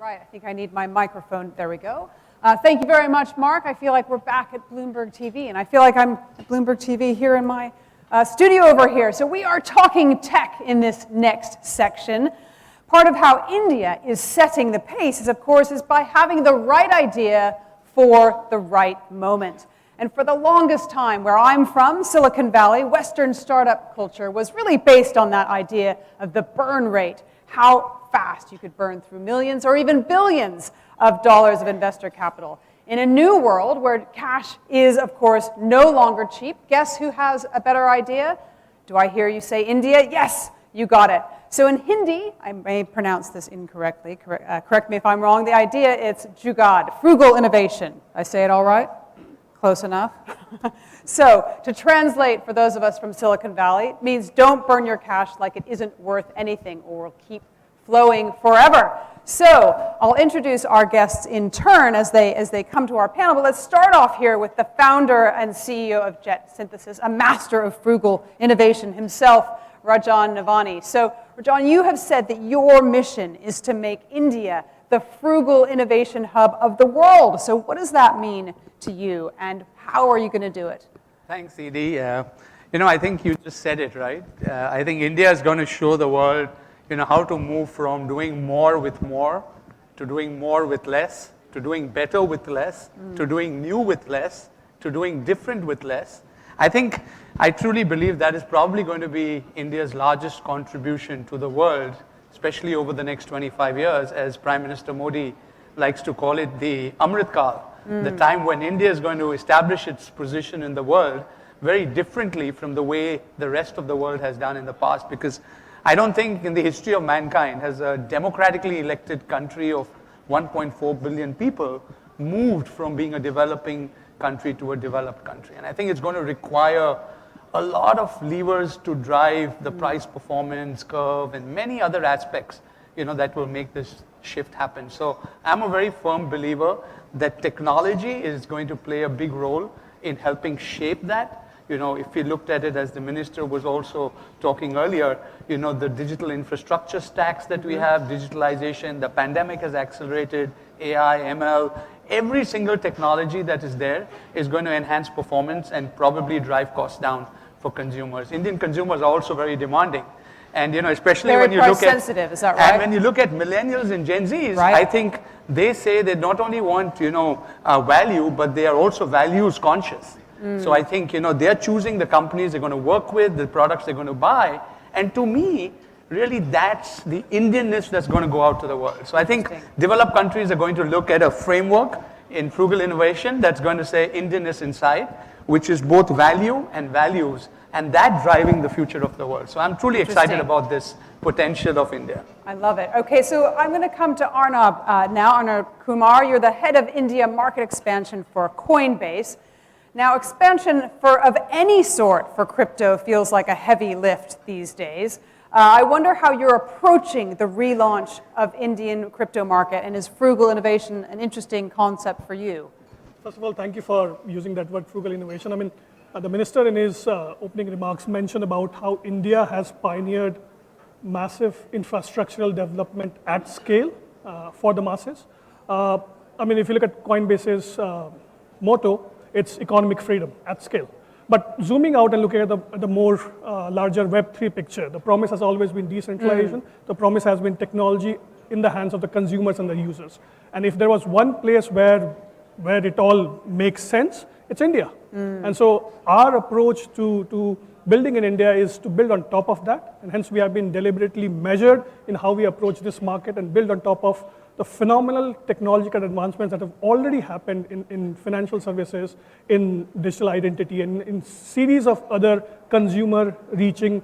right, I think I need my microphone. There we go. Thank you very much, Mark. I feel like we're back at Bloomberg TV, and I feel like I'm at Bloomberg TV here in my studio over here. So we are talking tech in this next section. Part of how India is setting the pace is, of course, by having the right idea for the right moment. And for the longest time, where I'm from, Silicon Valley, Western startup culture was really based on that idea of the burn rate, how fast you could burn through millions or even billions of dollars of investor capital. In a new world where cash is, of course, no longer cheap, guess who has a better idea? Do I hear you say India? Yes, you got it. So in Hindi, I may pronounce this incorrectly, correct me if I'm wrong, the idea is jugad, frugal innovation. I say it all right? Close enough. So to translate for those of us from Silicon Valley, it means don't burn your cash like it isn't worth anything or will keep flowing forever. So I'll introduce our guests in turn as they come to our panel, but let's start off here with the founder and CEO of Jetsynthesys, a master of frugal innovation himself, Rajan Navani. So Rajan, you have said that your mission is to make India the frugal innovation hub of the world. So what does that mean to you, and how are you going to do it? Thanks, Edie. I think you just said it, right? I think India is going to show the world, how to move from doing more with more to doing more with less, to doing better with less, to doing new with less, to doing different with less. I truly believe that is probably going to be India's largest contribution to the world, especially over the next 25 years, as Prime Minister Modi likes to call it, the Amrit Kal, the time when India is going to establish its position in the world very differently from the way the rest of the world has done in the past. Because I don't think in the history of mankind has a democratically elected country of 1.4 billion people moved from being a developing country to a developed country. And I think it's going to require a lot of levers to drive the price performance curve and many other aspects, that will make this shift happen. So I'm a very firm believer that technology is going to play a big role in helping shape that. If you looked at it, as the minister was also talking earlier, the digital infrastructure stacks that we have, digitalization, the pandemic has accelerated AI, ML. Every single technology that is there is going to enhance performance and probably drive costs down for consumers. Indian consumers are also very demanding. And especially very when you look at sensitive, is that right? And when you look at millennials and Gen Zs, right. I think they say they not only want value, but they are also values conscious. So I think they're choosing the companies they're going to work with, the products they're going to buy, and to me, really that's the Indianness that's going to go out to the world. So I think developed countries are going to look at a framework in frugal innovation that's going to say Indianness inside, which is both value and values, and that driving the future of the world. So I'm truly excited about this potential of India. I love it. Okay, so I'm going to come to Arnab now. Arnab Kumar, you're the head of India market expansion for Coinbase. Now, expansion of any sort for crypto feels like a heavy lift these days. I wonder how you're approaching the relaunch of Indian crypto market, and is frugal innovation an interesting concept for you? First of all, thank you for using that word, frugal innovation. The minister in his opening remarks mentioned about how India has pioneered massive infrastructural development at scale for the masses. If you look at Coinbase's motto, it's economic freedom at scale. But zooming out and looking at the more larger Web3 picture, the promise has always been decentralization. The promise has been technology in the hands of the consumers and the users. And if there was one place where it all makes sense, it's India. And so our approach to building in India is to build on top of that. And hence we have been deliberately measured in how we approach this market and build on top of the phenomenal technological advancements that have already happened in financial services, in digital identity, and in series of other consumer-reaching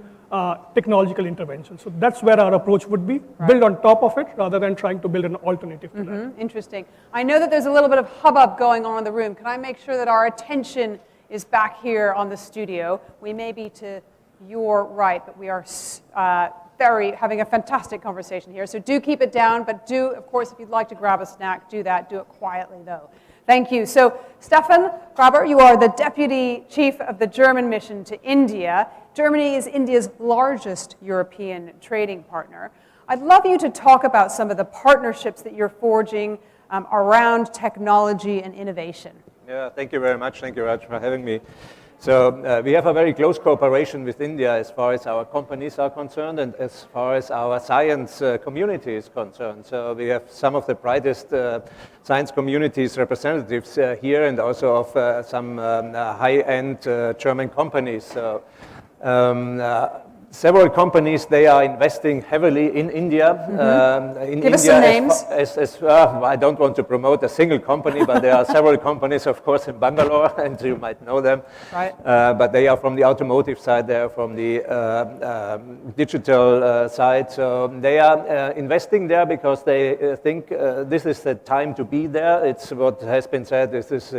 technological interventions. So that's where our approach would be, build on top of it rather than trying to build an alternative to that. Interesting. I know that there's a little bit of hubbub going on in the room. Can I make sure that our attention is back here on the studio? We may be to your right, but we are having a fantastic conversation here. So do keep it down, but do, of course, if you'd like to grab a snack, do that. Do it quietly, though. Thank you. So, Stephan Grabherr, you are the Deputy Chief of the German Mission to India. Germany is India's largest European trading partner. I'd love you to talk about some of the partnerships that you're forging around technology and innovation. Yeah, thank you very much. Thank you, Raj, for having me. So we have a very close cooperation with India as far as our companies are concerned and as far as our science community is concerned. So we have some of the brightest science communities representatives here, and also of some high-end German companies. So several companies, they are investing heavily in India. Give us some names. I don't want to promote a single company, but there are several companies, of course, in Bangalore, and you might know them. Right. But they are from the automotive side, they are from the digital side. So they are investing there because they think this is the time to be there. It's what has been said, this is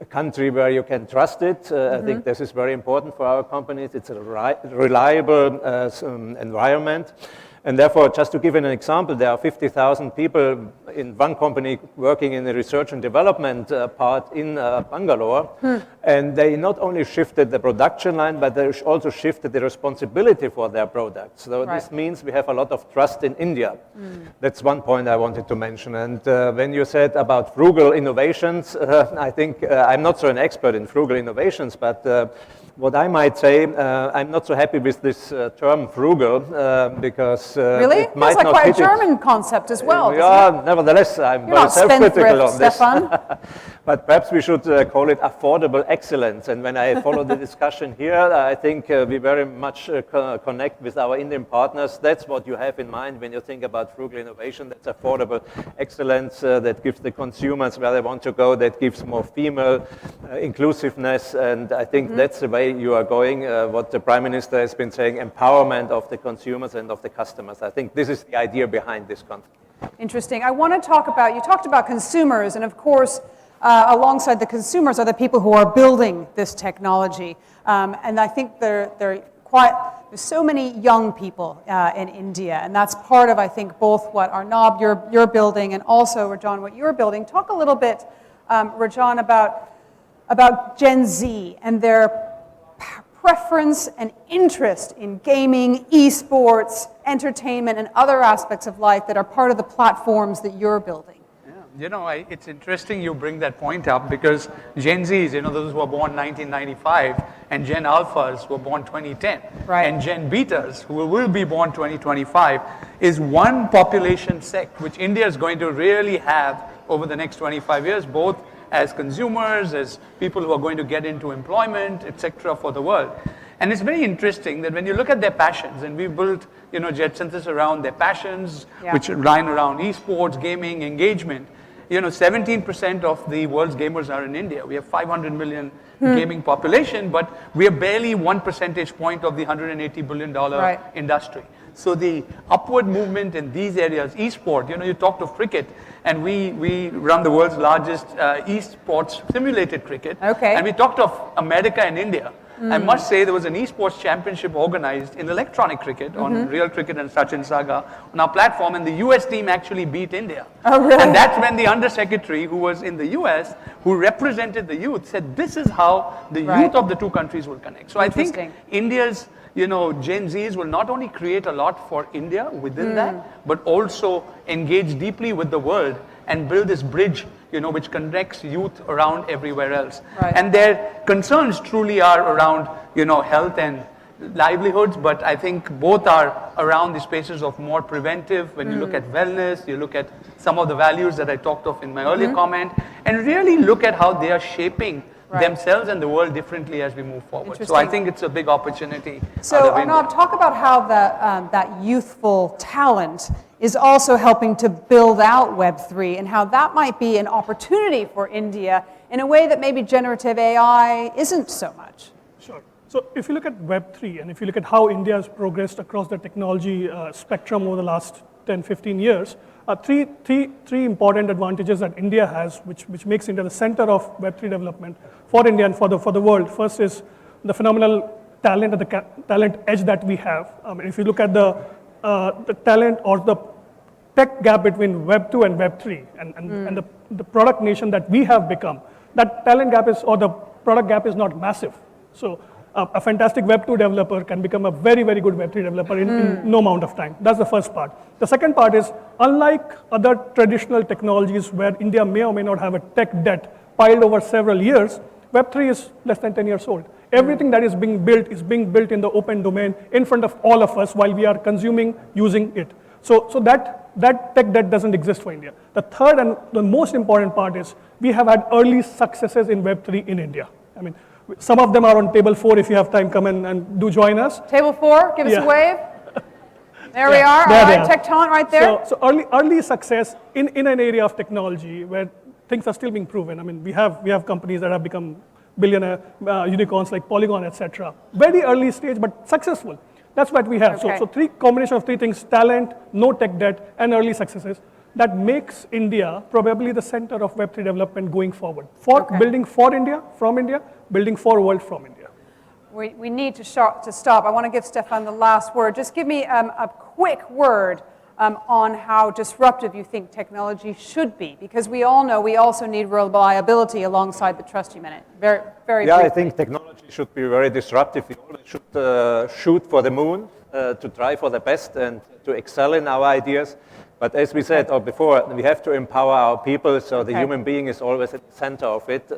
a country where you can trust it. I think this is very important for our companies. It's a reliable environment. And therefore, just to give an example, there are 50,000 people in one company working in the research and development part in Bangalore. And they not only shifted the production line, but they also shifted the responsibility for their products. So this means we have a lot of trust in India. That's one point I wanted to mention. And when you said about frugal innovations, I think I'm not so an expert in frugal innovations, but what I might say, I'm not so happy with this term frugal because really? It might like not quite fit a German concept as well. Yeah, nevertheless, I'm You're very self-critical on this. Stephan. But perhaps we should call it affordable excellence. And when I follow the discussion here, I think we very much connect with our Indian partners. That's what you have in mind when you think about frugal innovation. That's affordable excellence that gives the consumers where they want to go, that gives more female inclusiveness. And I think that's the way you are going, what the Prime Minister has been saying, empowerment of the consumers and of the customers. I think this is the idea behind this conference. Interesting. I want to talk about, you talked about consumers, and of course, alongside the consumers are the people who are building this technology. And I think there's so many young people in India, and that's part of, I think, both what Arnab, you're building, and also, Rajan, what you're building. Talk a little bit, Rajan, about Gen Z and their preference and interest in gaming, esports, entertainment, and other aspects of life that are part of the platforms that you're building. Yeah. You know, it's interesting you bring that point up because Gen Zs, those who were born 1995, and Gen Alphas were born 2010, right. And Gen Betas, who will be born 2025, is one population sect which India is going to really have over the next 25 years, both as consumers, as people who are going to get into employment, etc., for the world. And it's very interesting that when you look at their passions, and we built, Jetsynthesys around their passions, which line around esports, gaming, engagement. 17% of the world's gamers are in India. We have 500 million gaming population, but we are barely 1 percentage point of the $180 billion industry. So the upward movement in these areas, esport, you talked of cricket, and we run the world's largest esports simulated cricket. Okay. And we talked of America and India. I must say there was an esports championship organized in electronic cricket on Real Cricket and Sachin Saga on our platform, and the US team actually beat India. Oh, really? And that's when the undersecretary who was in the US, who represented the youth, said this is how the youth of the two countries will connect. So I think India's Gen Zs will not only create a lot for India within that, but also engage deeply with the world and build this bridge, which connects youth around everywhere else. Right. And their concerns truly are around, health and livelihoods, but I think both are around the spaces of more preventive. When you look at wellness, you look at some of the values that I talked of in my earlier comment, and really look at how they are shaping themselves and the world differently as we move forward. So I think it's a big opportunity. So Arnab, talk about how that youthful talent is also helping to build out Web3 and how that might be an opportunity for India in a way that maybe generative AI isn't so much. Sure. So if you look at Web3 and if you look at how India has progressed across the technology spectrum over the last 10, 15 years, three important advantages that India has, which makes India the center of Web3 development for India and for the world. First is the phenomenal talent and the talent edge that we have. If you look at the talent or the tech gap between Web 2 and Web 3 and the product nation that we have become, that talent gap is, or the product gap is not massive. So a fantastic Web2 developer can become a very, very good Web3 developer in no amount of time. That's the first part. The second part is, unlike other traditional technologies where India may or may not have a tech debt piled over several years, Web3 is less than 10 years old. Everything that is being built in the open domain in front of all of us while we are consuming, using it. So that tech debt doesn't exist for India. The third and the most important part is we have had early successes in Web3 in India. I mean, some of them are on table 4. If you have time, come in and do join us. Table 4, give us a wave. There we are, there all right, Tecton right there. So early success in an area of technology where things are still being proven. I mean, we have companies that have become billionaire unicorns like Polygon, etc. Very early stage, but successful. That's what we have. Okay. So combination of 3 things: talent, no tech debt, and early successes. That makes India probably the center of Web3 development going forward. Building for India, from India, building for world from India. We need to stop. I want to give Stephan the last word. Just give me a quick word on how disruptive you think technology should be, because we all know we also need reliability alongside the trust you meant. Very briefly. I think technology should be very disruptive. We always should shoot for the moon, to try for the best and to excel in our ideas. But as we said before, we have to empower our people, so the human being is always at the center of it.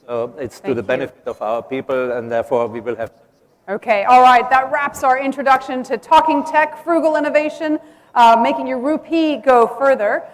So it's to the benefit of our people, and therefore we will have success. Okay, all right, that wraps our introduction to Talking Tech, Frugal Innovation, making your rupee go further.